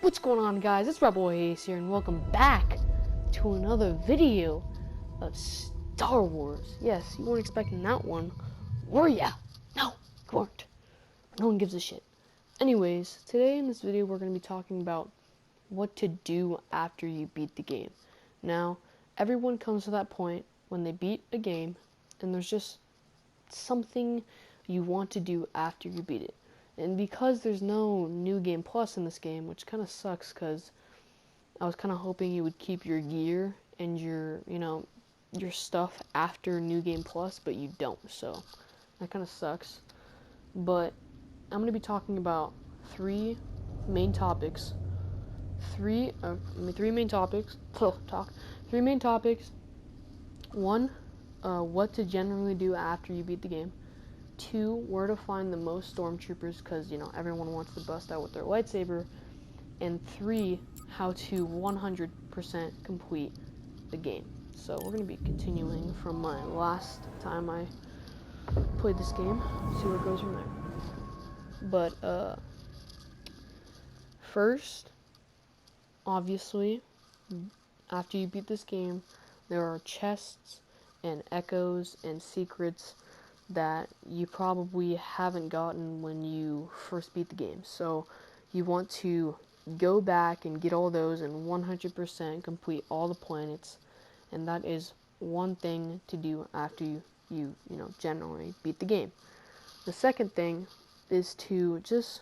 What's going on, guys? It's Rebel Ace here, and welcome back to another video of Star Wars. Yes, you weren't expecting that one, were ya? No, you weren't. No one gives a shit. Anyways, today in this video we're going to be talking about what to do after you beat the game. Now, everyone comes to that point when they beat a game, and there's just something you want to do after you beat it. And because there's no New Game Plus in this game, which kind of sucks because I was kind of hoping you would keep your gear and your stuff after New Game Plus, but you don't, so that kind of sucks. But I'm going to be talking about three main topics. Three main topics. One, what to generally do after you beat the game. 2, where to find the most stormtroopers, because everyone wants to bust out with their lightsaber. And 3, how to 100% complete the game. So we're going to be continuing from my last time I played this game, see where it goes from there. But first, obviously, after you beat this game, there are chests and echoes and secrets that you probably haven't gotten when you first beat the game. So you want to go back and get all those and 100% complete all the planets, and that is one thing to do after you generally beat the game. The second thing is to just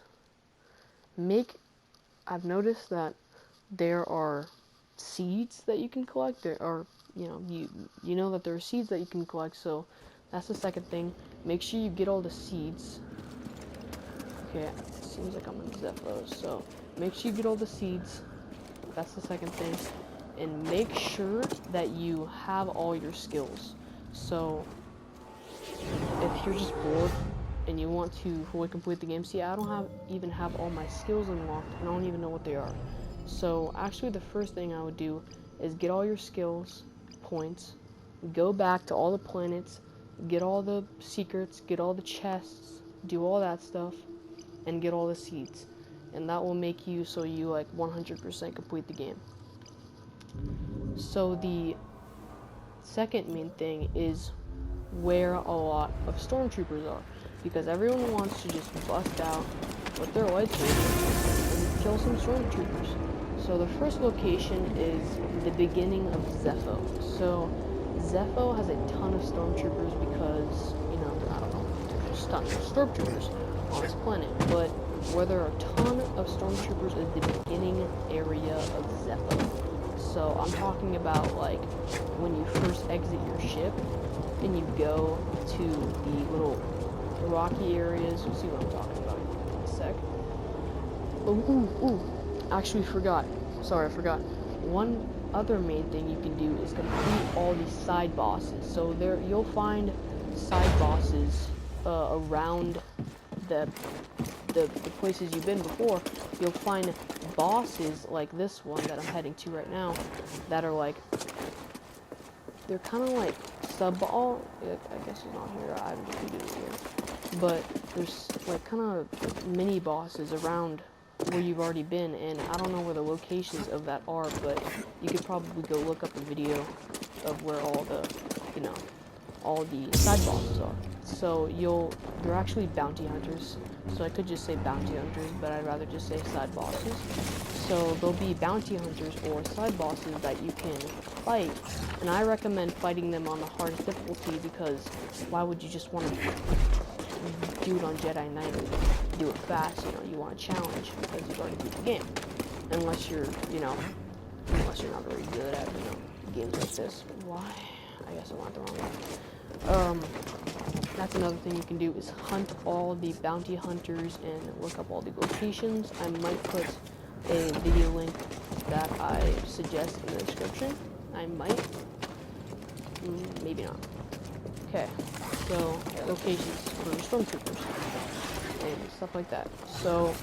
I've noticed that there are seeds that you can collect. There are you know that there are seeds that you can collect, so that's the second thing. Make sure you get all the seeds. Okay, it seems like I'm in Zepho, so make sure you get all the seeds. That's the second thing. And make sure that you have all your skills. So, if you're just bored and you want to fully complete the game, see, I don't even have all my skills unlocked, and I don't even know what they are. So, actually, the first thing I would do is get all your skills points, go back to all the planets, get all the secrets, get all the chests, do all that stuff, and get all the seeds. And that will make you so you 100% complete the game. So the second main thing is where a lot of stormtroopers are, because everyone wants to just bust out with their lightsabers and kill some stormtroopers. So the first location is the beginning of Zepho. So Zepho has a ton of stormtroopers because, I don't know, there's just tons of stormtroopers on this planet. But where there are a ton of stormtroopers is the beginning area of Zepho. So I'm talking about when you first exit your ship and you go to the little rocky areas. You'll see what I'm talking about in a sec. Actually forgot. Sorry, I forgot. One other main thing you can do is complete all these side bosses. So you'll find side bosses around the places you've been before. You'll find bosses like this one that I'm heading to right now that are they're kind of like sub-all. I guess it's not here. I haven't been doing it here. But there's kind of mini bosses around where you've already been, and I don't know where the locations of that are, but you could probably go look up a video of where all the side bosses are. So they're actually bounty hunters. So I could just say bounty hunters, but I'd rather just say side bosses. So there'll be bounty hunters or side bosses that you can fight, and I recommend fighting them on the hardest difficulty, because why would you just want to do it on Jedi Knight and do it fast? You want a challenge because you've already beat the game. Unless you're not very good at games like this. Why? I guess I went the wrong way. That's another thing you can do, is hunt all the bounty hunters and look up all the locations. I might put a video link that I suggest in the description. I might. Maybe not. Okay, so locations for stormtroopers and stuff like that. So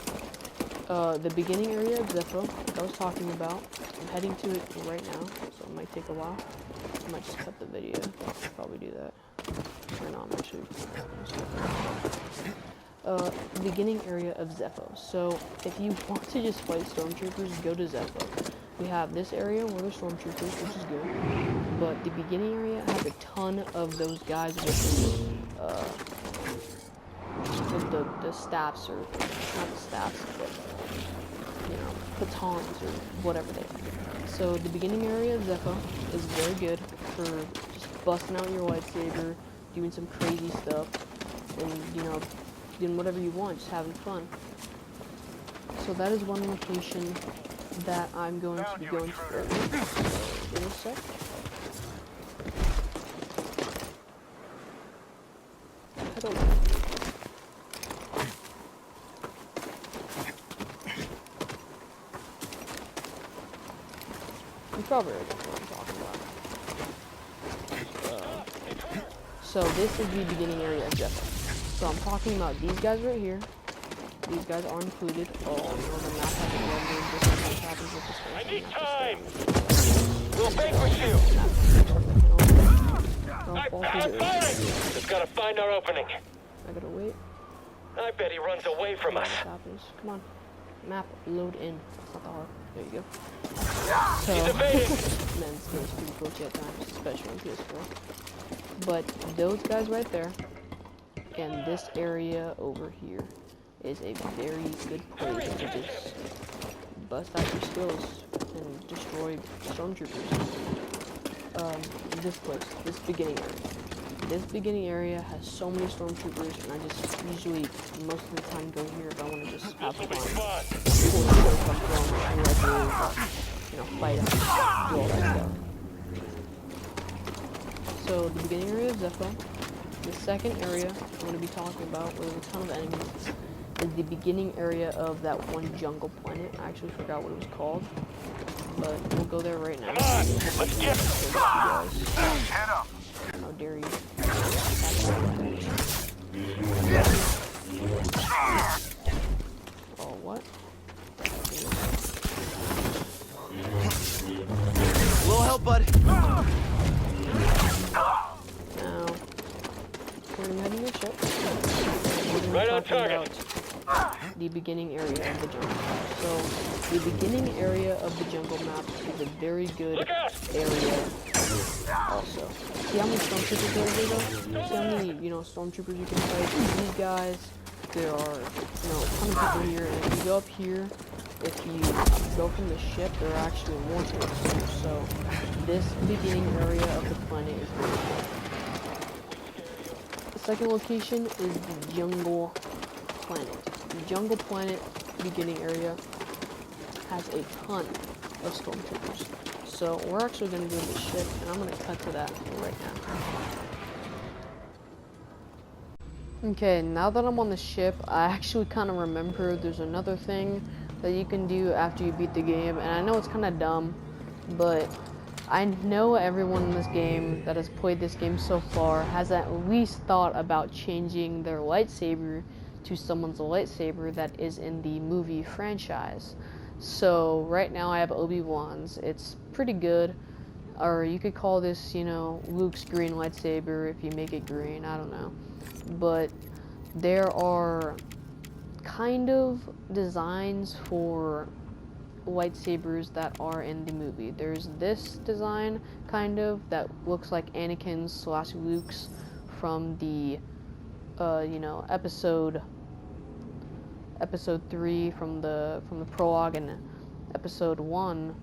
the beginning area of Zepho, like I was talking about, I'm heading to it right now, so it might take a while. I might just cut the video. I'll probably do that. Or no, I'm actually. beginning area of Zepho. So if you want to just fight stormtroopers, go to Zepho. We have this area where there's stormtroopers, which is good, but the beginning area has a ton of those guys with the staffs, or not the staffs, but you know, batons or whatever they are. So the beginning area of Zepho is very good for just busting out your lightsaber, doing some crazy stuff, and you know, doing whatever you want, just having fun. So that is one location that I'm going to be going to in a sec. Head over. You probably already know what I'm talking about. So this is the beginning area of Zepho. So I'm talking about these guys right here. These guys are included. Oh, no, the map hasn't rendered. This is what happens with this one. I need time! We'll vanquish you! I'm firing! Just gotta find our opening. I gotta wait. I bet he runs away from us. Come on. Map, load in. That's not that hard. There you go. So, He's evading! man, this game's pretty glitchy at times, especially on PS4. But those guys right there, and this area over here, is a very good place to just bust out your skills and destroy stormtroopers. This place, this beginning area. This beginning area has so many stormtroopers, and I just usually, most of the time, go here if I want to just have fun. You know, fight them, do all that stuff. So the beginning area of Zepho. The second area I'm going to be talking about, where there's a ton of enemies, is the beginning area of that one jungle planet. I actually forgot what it was called, but we'll go there right now. Come on, let's get Head up. How dare you? Oh, what? A little help, bud. Now, we're gonna head in the ship. Right on target. The beginning area of the jungle. So, the beginning area of the jungle map is a very good area. Also, see how many stormtroopers there are though? See how many, you know, stormtroopers you can fight? These guys, there are, you know, a ton of people here. And if you go up here, if you go from the ship, there are actually more stormtroopers. So, this beginning area of the planet is very cool. The second location is the jungle planet. The jungle planet beginning area has a ton of stormtroopers. So we're actually going to go to the ship, and I'm going to cut to that right now. Okay, now that I'm on the ship, I actually kind of remember there's another thing that you can do after you beat the game, and I know it's kind of dumb, but I know everyone in this game that has played this game so far has at least thought about changing their lightsaber to someone's lightsaber that is in the movie franchise. So right now I have Obi-Wan's. It's pretty good, or you could call this, you know, Luke's green lightsaber if you make it green. I don't know, but there are kind of designs for lightsabers that are in the movie. There's this design kind of that looks like Anakin's / Luke's from the you know, episode 3 from the prologue, and episode 1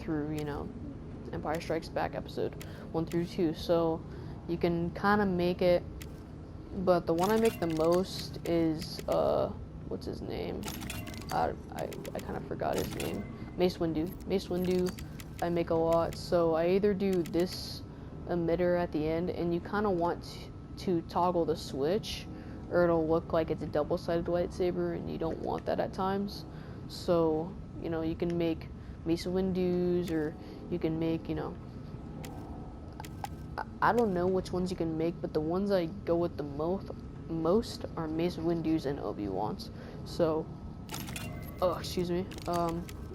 through, you know, Empire Strikes Back episode 1 through 2. So you can kind of make it, but the one I make the most is what's his name? I kind of forgot his name. Mace Windu. Mace Windu I make a lot. So I either do this emitter at the end, and you kind of want to toggle the switch, or it'll look like it's a double-sided lightsaber, and you don't want that at times. So, you know, you can make Mace Windu's, or you can make, you know, I don't know which ones you can make, but the ones I go with the most are Mace Windu's and Obi-Wan's. So, oh, excuse me.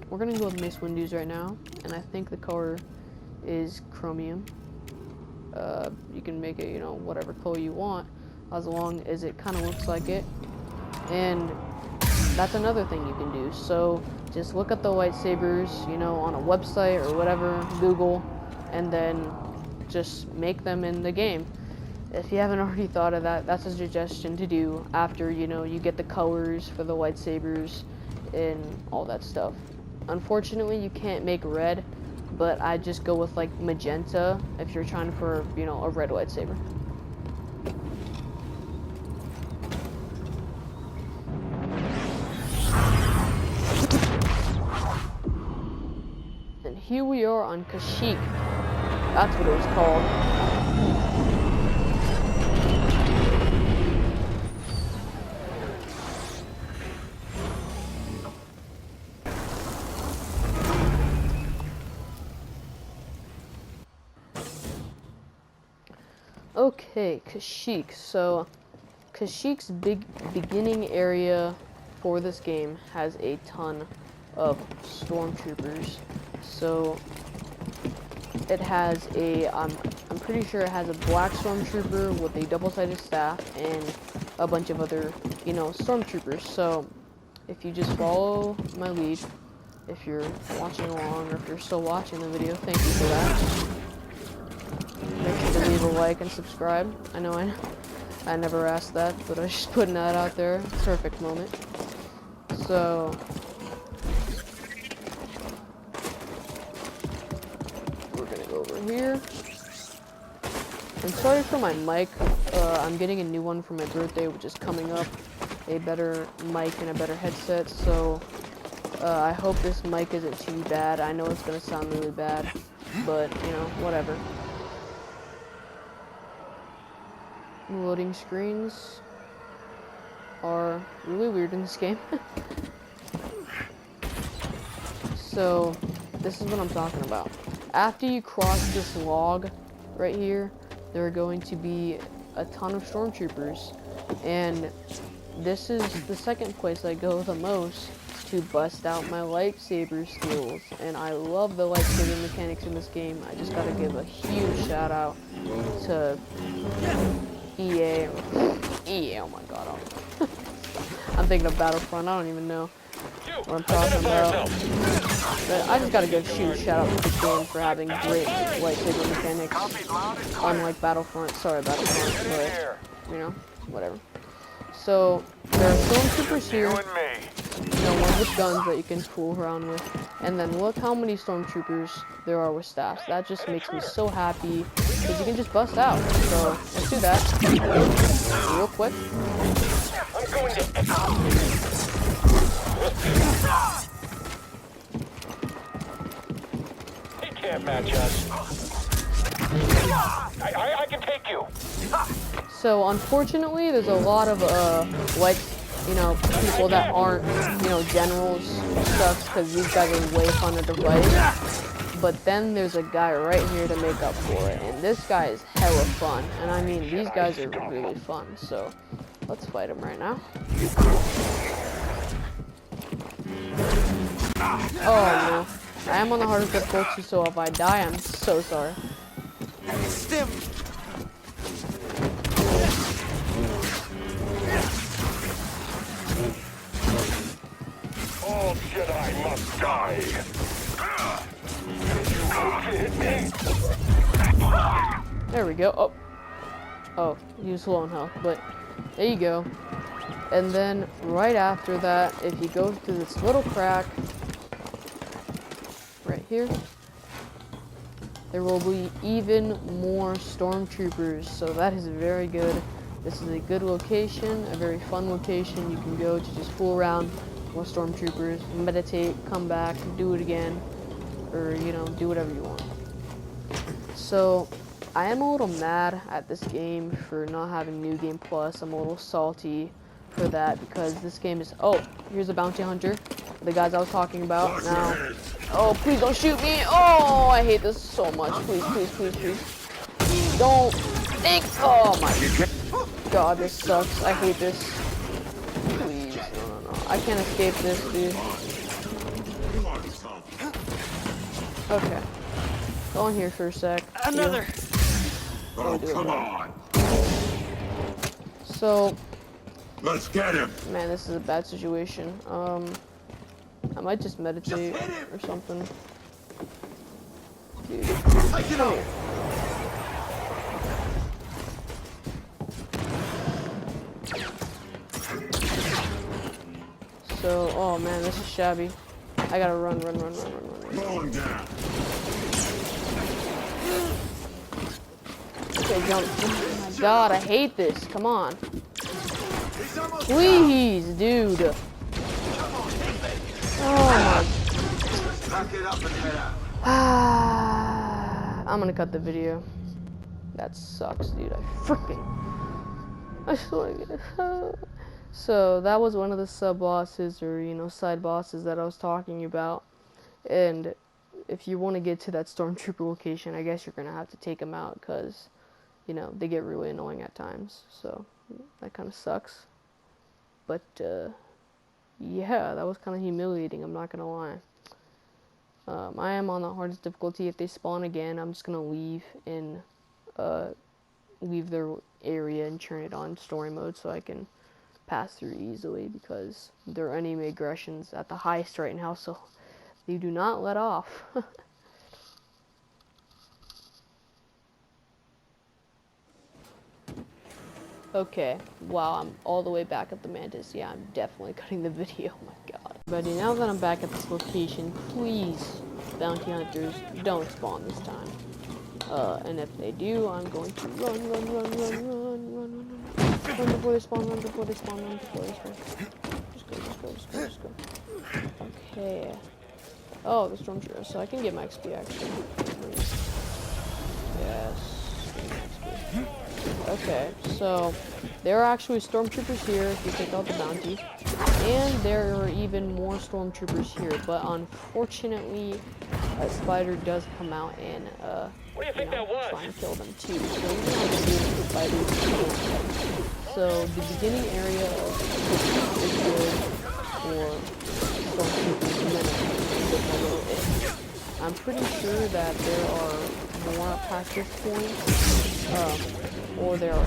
We're gonna go with Mace Windu's right now, and I think the color is chromium. You can make it, you know, whatever color you want, as long as it kind of looks like it. And that's another thing you can do. So just look at the lightsabers, you know, on a website or whatever, Google, and then just make them in the game. If you haven't already thought of that, that's a suggestion to do after, you know, you get the colors for the lightsabers and all that stuff. Unfortunately, you can't make red, but I just go with like magenta if you're trying for, you know, a red lightsaber. And here we are on Kashyyyk. That's what it was called. Okay, Kashyyyk. So, Kashyyyk's beginning area for this game has a ton of stormtroopers. So, it has a, I'm pretty sure it has a black stormtrooper with a double-sided staff and a bunch of other, you know, stormtroopers. So, if you just follow my lead, if you're watching along or if you're still watching the video, thank you for that. Make sure to leave a like and subscribe. I know I never asked that, but I was just putting that out there. Perfect moment. So, we're gonna go over here. And sorry for my mic. I'm getting a new one for my birthday, which is coming up. A better mic and a better headset. So, I hope this mic isn't too bad. I know it's gonna sound really bad, but you know, whatever. Loading screens are really weird in this game. So, this is what I'm talking about. After you cross this log right here, there are going to be a ton of stormtroopers, and this is the second place I go the most to bust out my lightsaber skills. And I love the lightsaber mechanics in this game. I just gotta give a huge shout out to EA, oh my god, I'm thinking of Battlefront, I don't even know what I'm talking about. But I just gotta give a huge shout out to the game for having great lightsaber mechanics, unlike Battlefront. Sorry, Battlefront, but, you know, whatever. So, there are stormtroopers here, you know, ones with guns that you can fool around with. And then look how many stormtroopers there are with staffs. That just makes me so happy, because you can just bust out. So, let's do that real quick. I'm going to... He can't match us. I can take you. So, unfortunately, there's a lot of, like, you know, people that aren't, you know, generals, which sucks because these guys are way funner to fight. But then there's a guy right here to make up for it, and this guy is hella fun. And I mean, these guys are really fun, so let's fight him right now. Oh no, I am on the hardest difficulty, so if I die, I'm so sorry. Stim. All Jedi must die. There we go. Oh, he was low on health, but there you go. And then right after that, if you go through this little crack right here, there will be even more stormtroopers. So that is very good. This is a good location, a very fun location. You can go to just fool around with stormtroopers, meditate, come back, do it again, or, you know, do whatever you want. So, I am a little mad at this game for not having New Game Plus. I'm a little salty for that because this game is... Oh, here's a bounty hunter. The guys I was talking about. Now... Oh, please don't shoot me! Oh, I hate this so much. Please, please, please, please. Don't think... Oh my god, this sucks. I hate this. Please, no. I can't escape this, dude. Okay. Go in here for a sec. Another. Oh, come on. So, Let's get him. Man, this is a bad situation. I might just meditate or something. Dude, come here. So, oh man, this is shabby. I gotta run. Going down. Okay, jump. Oh my god, I hate this. Come on. Please, dude. Oh my. I'm gonna cut the video. That sucks, dude. I swear to God. So that was one of the sub bosses, or side bosses that I was talking about. And if you want to get to that stormtrooper location, I guess you're gonna have to take them out, because they get really annoying at times. So that kind of sucks. But yeah, that was kind of humiliating, I'm not gonna lie. I am on the hardest difficulty. If they spawn again, I'm just gonna leave their area and turn it on story mode so I can pass through easily, because their enemy aggression's at the highest right now, so they do not let off. Okay, wow, I'm all the way back at the Mantis. Yeah, I'm definitely cutting the video. Oh my god. But now that I'm back at this location, please, bounty hunters, don't spawn this time. And if they do, I'm going to run before they spawn, Just go. Okay. Oh, the stormtrooper, so I can get my XP actually. Yes. Okay, so there are actually stormtroopers here if you take out the bounty, and there are even more stormtroopers here, but unfortunately a spider does come out and What do you think that was? try and kill them too. So we're gonna have to do it with spiders. So the beginning area of the is good for stormtroopers, and then it's a little bit. I'm pretty sure that there are more past this point. Or there are I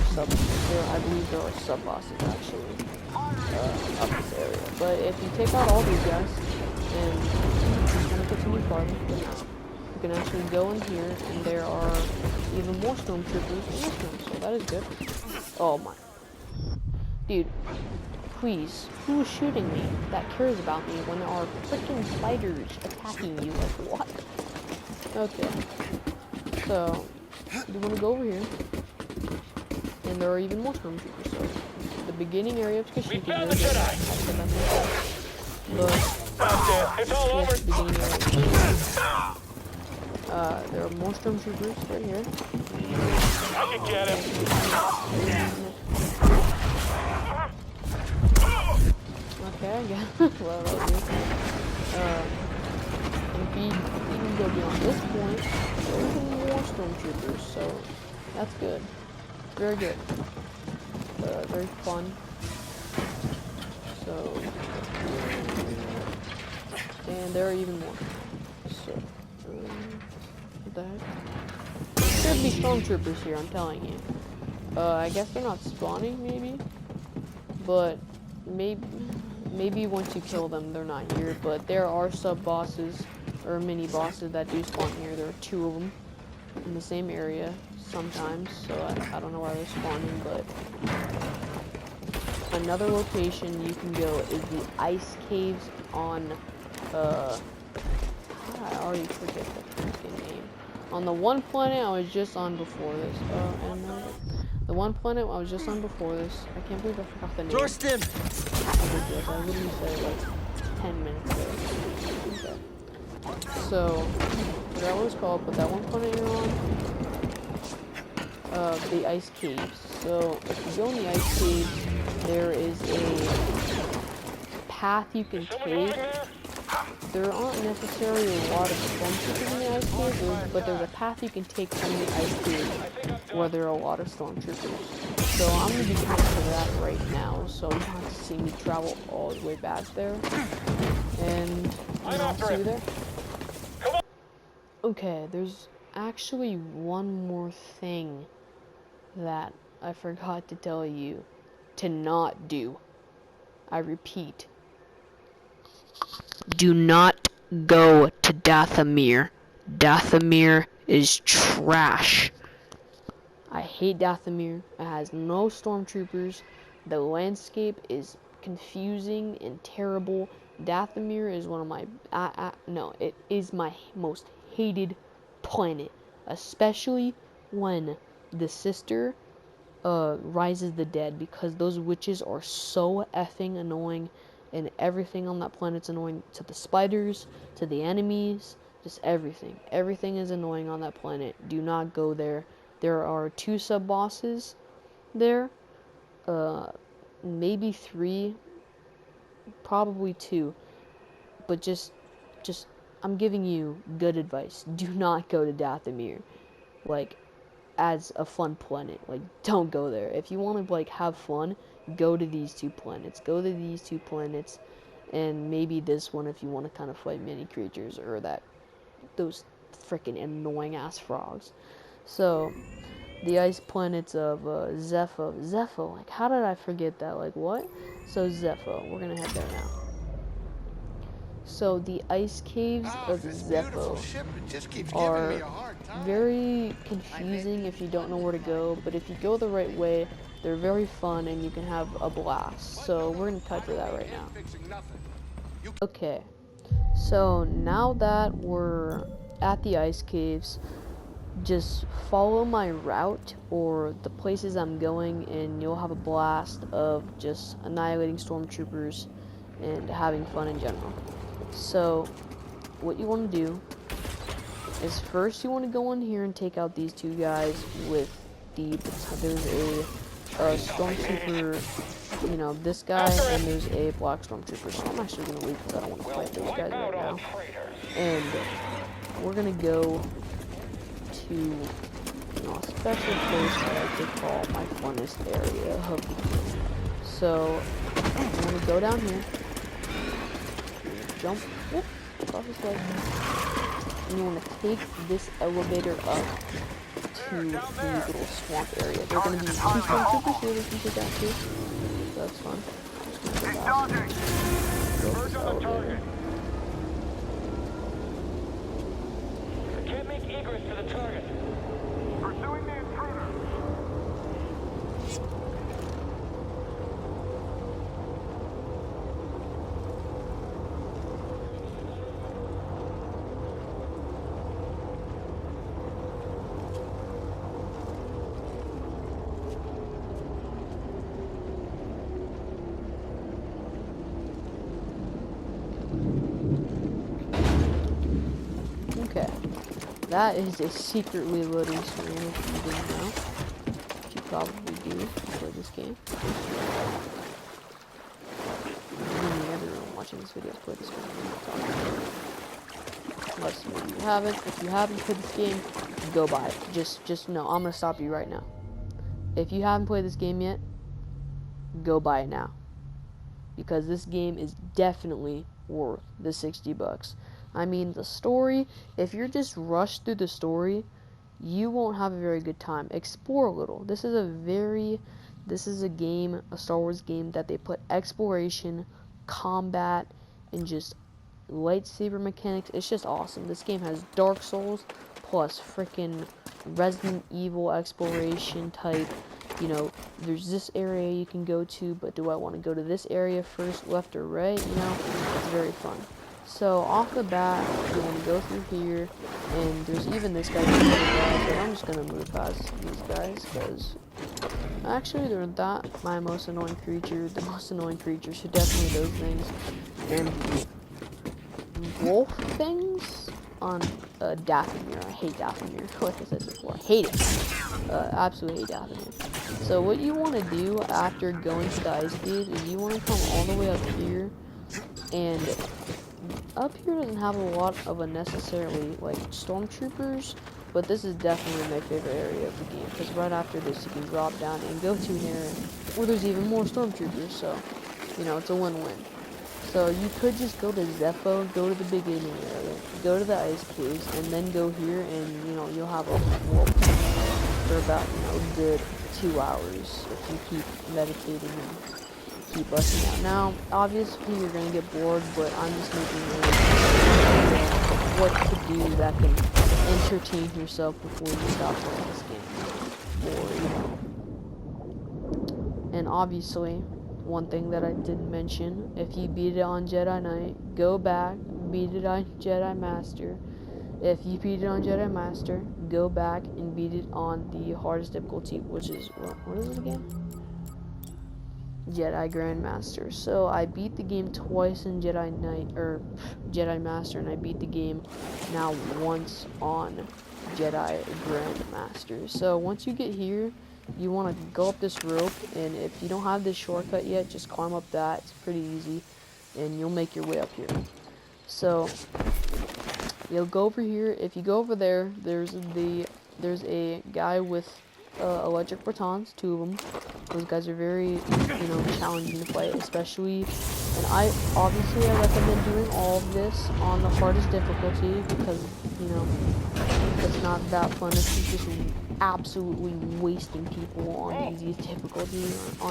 believe there are sub bosses actually up this area. But if you take out all these guys and just want to continue farming, you can actually go in here, and there are even more stormtroopers in this room, so that is good. Oh my, dude, please, who is shooting me that cares about me when there are freaking spiders attacking you? Like what? Okay, so you want to go over here. And there are even more stormtroopers, so the beginning area of Kashyyyk is really good. It's all over. The beginning area. There are more stormtroopers right here. I can get him. Okay, I guess. Well, that was good. And if you can go beyond this point, there are even more stormtroopers, so that's good. Very good. Very fun. So, and there are even more. So, what the heck? There should be stormtroopers here, I'm telling you. I guess they're not spawning, maybe? But, maybe once you kill them, they're not here. But there are sub-bosses, or mini-bosses that do spawn here. There are 2 of them in the same area. Sometimes, so I don't know why they're spawning, but another location you can go is the ice caves on, I already forget the freaking name. On the one planet I was just on before this, and the one planet I was just on before this, I can't believe I forgot the name. Dorstim! I literally said it like 10 minutes ago. Okay. So, I forgot what it's called, but that one planet you're on, the ice caves. So if you go in the ice caves, there is a path you can take. There aren't necessarily a lot of stormtroopers in the ice caves, but there's a path you can take from the ice caves where there are a lot of stormtroopers. So I'm going to be coming to that right now, so you don't have to see me travel all the way back there. And I'll see you there. Okay, there's actually one more thing that I forgot to tell you to not do I repeat, do not go to Dathomir. Dathomir is trash. I hate Dathomir. It has no stormtroopers. The landscape is confusing and terrible. Dathomir is one of my it is my most hated planet, especially when the sister rises the dead, because those witches are so effing annoying, and everything on that planet's annoying, to the spiders, to the enemies, just everything. Everything is annoying on that planet. Do not go there. There are 2 sub-bosses there, maybe 3, probably 2, but just, I'm giving you good advice. Do not go to Dathomir, like, as a fun planet. Like, don't go there. If you want to, like, have fun, go to these 2 planets. Go to these 2 planets, and maybe this one if you want to kind of fight mini creatures, or those freaking annoying ass frogs. So, the ice planets of Zepho, like, how did I forget that? Like, what? So, Zepho, we're gonna head there now. So, the ice caves of Zepho are very confusing if you don't know where to go, but if you go the right way, they're very fun and you can have a blast. So, we're gonna cut to that right now. Okay, so now that we're at the ice caves, just follow my route or the places I'm going, and you'll have a blast of just annihilating stormtroopers and having fun in general. So what you want to do is, first you want to go in here and take out these 2 guys with there's a stormtrooper, you know, this guy, and there's a black stormtrooper. So I'm actually going to leave because I don't want to fight those guys right now. And we're going to go to, you know, a special place that I could call my funnest area of the game. So I'm going to go down here, jump, whoop, across this way, and you want to take this elevator up to the little swamp area. There are going to be 2 stormtroopers here that you can take out too, so that's fun. Just gonna go back. Go up this elevator. Can't make egress to the target. Pursuing the intruder. Okay, that is a secretly loading screen if you didn't know, which you probably do play this game. Everyone watching this video play this game. Unless maybe you haven't. If you haven't played this game, go buy it. Just know, I'm gonna stop you right now. If you haven't played this game yet, go buy it now, because this game is definitely worth the $60. I mean, the story, if you're just rushed through the story, you won't have a very good time. Explore a little. This is a game, a Star Wars game, that they put exploration, combat, and just lightsaber mechanics. It's just awesome. This game has Dark Souls plus freaking Resident Evil exploration type. You know, there's this area you can go to, but do I want to go to this area first, left or right? You know, it's very fun. So off the bat, you want to go through here, and there's even this guy, but I'm just gonna move past these guys, because actually they're not my most annoying creature. The most annoying creatures are definitely those things, and wolf things on Dathomir. I hate Dathomir, like I said before. I hate it. Absolutely hate Dathomir. So what you want to do after going to the ice cave is you want to come all the way up here, and up here doesn't have a lot of unnecessarily, like, stormtroopers, but this is definitely my favorite area of the game, because right after this you can drop down and go to an area where there's even more stormtroopers, so, you know, it's a win-win. So you could just go to Zepho, go to the beginning area, go to the ice caves, and then go here, and, you know, you'll have a wolf for about, you know, a good 2 hours if you keep meditating and keep busting out. Now, obviously you're gonna get bored, but I'm just making what to do that can entertain yourself before you stop playing this game. Or, you know. And obviously, one thing that I didn't mention, if you beat it on Jedi Knight, go back, beat it on Jedi Master. If you beat it on Jedi Master, go back and beat it on the hardest difficulty, which is, what is it again? Jedi Grandmaster. So I beat the game twice in Jedi Knight, or Jedi Master, and I beat the game now once on Jedi Grandmaster. So once you get here, you want to go up this rope, and if you don't have this shortcut yet, just climb up that. It's pretty easy, and you'll make your way up here. So you'll go over here. If you go over there, there's a guy with electric batons, 2 of them. Those guys are very, you know, challenging to fight, especially. And I recommend doing all of this on the hardest difficulty because, you know, it's not that fun. It's just absolutely wasting people on the easiest difficulty, So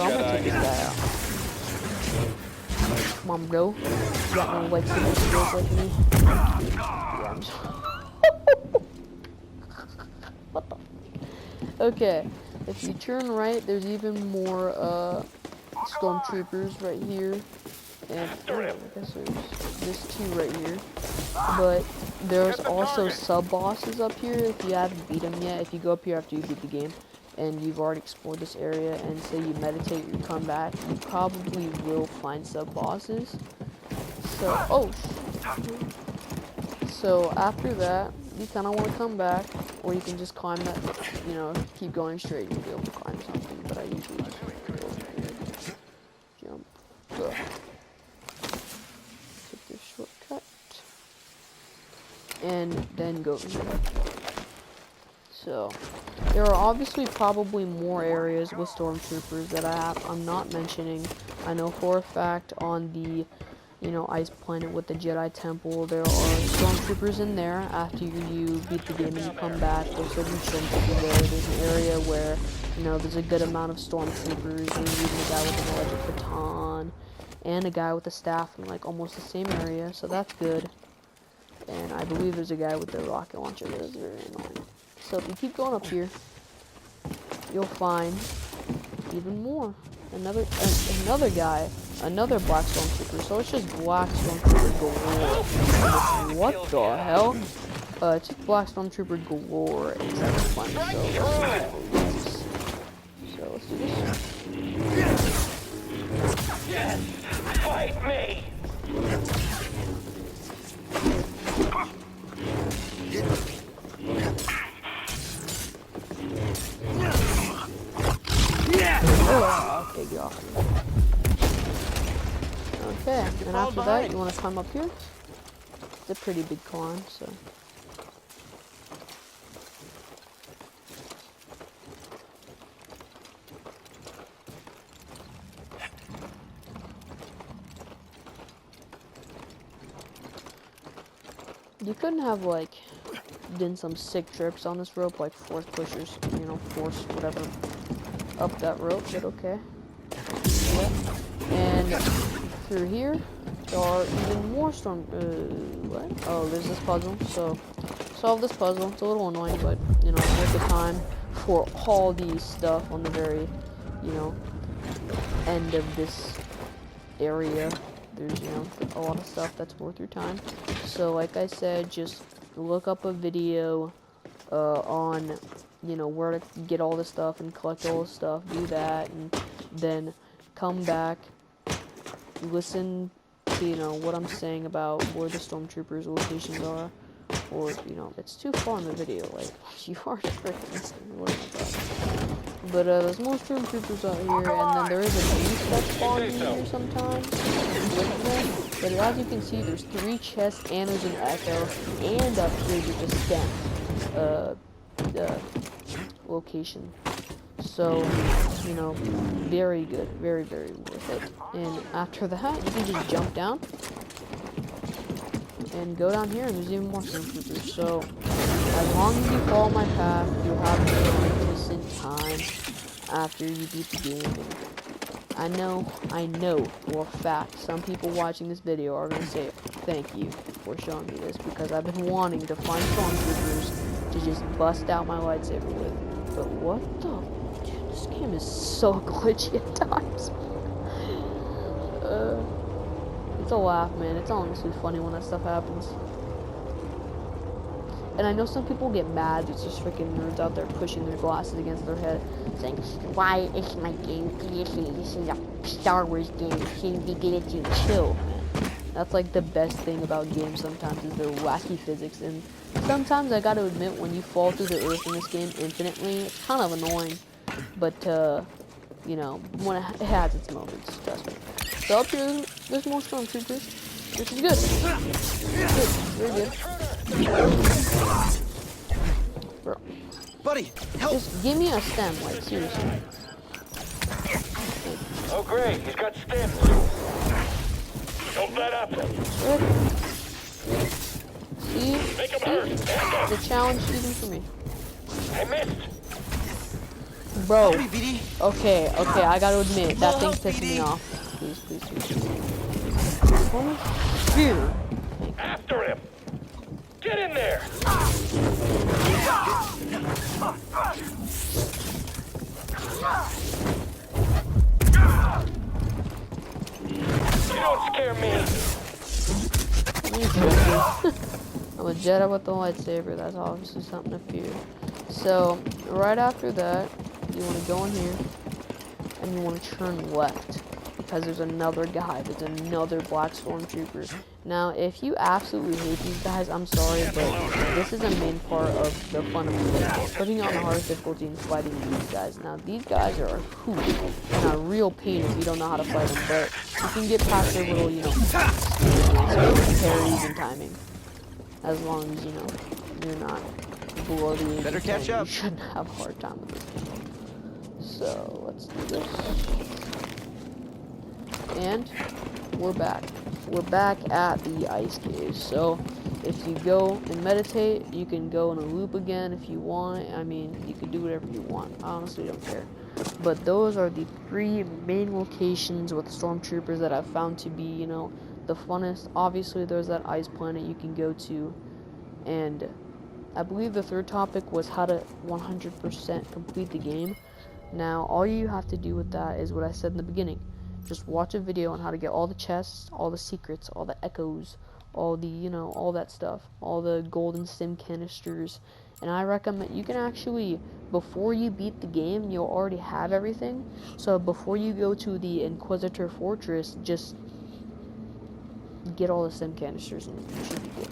I'm gonna take this guy out. Come on, bro. You got no lightsaber skills like me. Yeah, I'm just what the? Okay, if you turn right, there's even more stormtroopers right here, and I guess there's 2 right here. But there's also sub-bosses up here if you haven't beat them yet. If you go up here after you beat the game and you've already explored this area and say you meditate, you come back, you probably will find sub-bosses. So, so after that, you kind of want to come back, or you can just climb that, you know, keep going straight, you'll be able to climb something, but I usually just go over here, jump, take this shortcut, and then go over here. So, there are obviously probably more areas with stormtroopers that I'm not mentioning. I know for a fact on the, you know, ice planet with the Jedi Temple, there are stormtroopers in there. After you beat the game and you come back, there's certain stormtroopers there. There's an area where, you know, there's a good amount of stormtroopers. There's even a guy with an electric baton and a guy with a staff in like almost the same area, so that's good. And I believe there's a guy with a rocket launcher that is very annoying. So if you keep going up here, you'll find even more. Another guy, another black stormtrooper. So it's just black stormtrooper galore. What the hell? It's just black stormtrooper galore. It's actually fun. So let's do this. Fight me! Okay, get off. Okay, and after that, you want to climb up here. It's a pretty big climb, so. You couldn't have, like, done some sick trips on this rope, like force pushers, you know, force whatever up that rope, but okay. Yeah. And through here, there are even more what? Oh, there's this puzzle, so solve this puzzle. It's a little annoying, but, you know, worth the time for all these stuff on the very, you know, end of this area. There's, you know, a lot of stuff that's worth your time. So, like I said, just look up a video on, you know, where to get all this stuff and collect all this stuff. Do that, and then come back, listen to, you know, what I'm saying about where the stormtroopers' locations are. Or, you know, it's too far in the video. Like, you are freaking. What am I talking? But there's more stormtroopers out here, and then there is a beast that spawns in here sometimes. But as you can see, there's 3 chests, and there's an echo, and up here there's a stem location. So, you know, very good, very, very worth it. And after that, you can just jump down and go down here, and there's even more stormtroopers. So, as long as you follow my path, you'll have a decent time after you beat the game. And I know for a fact some people watching this video are gonna say thank you for showing me this, because I've been wanting to find stormtroopers to just bust out my lightsaber with. But what the? Dude, this game is so glitchy at times. It's a laugh, man. It's honestly funny when that stuff happens. And I know some people get mad. There's just freaking nerds out there pushing their glasses against their head, saying, "Why is my game glitchy? This is a Star Wars game. It shouldn't be glitchy." Chill, man. That's like the best thing about games sometimes, is their wacky physics. And sometimes I gotta admit, when you fall through the earth in this game infinitely, it's kind of annoying. But, you know, when it has its moments, trust me. So up here, there's more stormtroopers, which is good. Good, very good. Bro. Buddy, help! Just give me a stem, like, seriously. Oh, great. He's got stems. Don't let up. See? Make him hurt. The challenge even for me. I missed. Bro. Hurry, BD. Okay, I gotta admit, that thing's pissing me off. Please. Oh, here. After him. Get in there. You don't scare me. I'm a Jedi with the lightsaber. That's obviously something to fear. So, right after that, you want to go in here, and you want to turn left, because there's another guy. There's another black stormtrooper. Now, if you absolutely hate these guys, I'm sorry, but this is a main part of the fun of the game. Putting on the hardest difficulty and fighting these guys. Now, these guys are a hoot and a real pain if you don't know how to fight them, but you can get past their little, you know, parries and timing. As long as, you know, you're not below the age Better of catch 10, up. you shouldn't have a hard time with this game. So, let's do this. And we're back. We're back at the ice cave. So if you go and meditate, you can go in a loop again if you want. I mean, you can do whatever you want. I honestly don't care. But those are the 3 main locations with stormtroopers that I've found to be, you know, the funnest. Obviously, there's that ice planet you can go to, and I believe the 3rd topic was how to 100% complete the game. Now, all you have to do with that is what I said in the beginning. Just watch a video on how to get all the chests, all the secrets, all the echoes, all the, you know, all that stuff, all the golden stim canisters. And I recommend, you can actually, before you beat the game, you'll already have everything. So before you go to the Inquisitor Fortress, just get all the stim canisters and you should be good.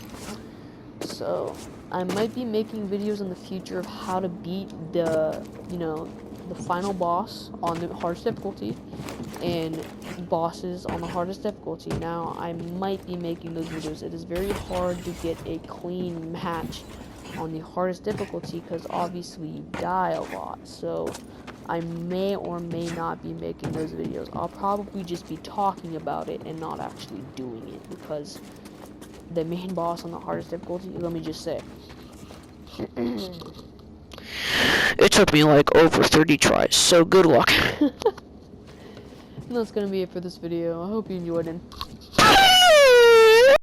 So I might be making videos in the future of how to beat the, you know, the final boss on the hardest difficulty and bosses on the hardest difficulty. Now, I might be making those videos. It is very hard to get a clean match on the hardest difficulty because obviously you die a lot. So I may or may not be making those videos. I'll probably just be talking about it and not actually doing it, because the main boss on the hardest difficulty, let me just say, it took me like over 30 tries, so good luck. And that's gonna be it for this video. I hope you enjoyed it.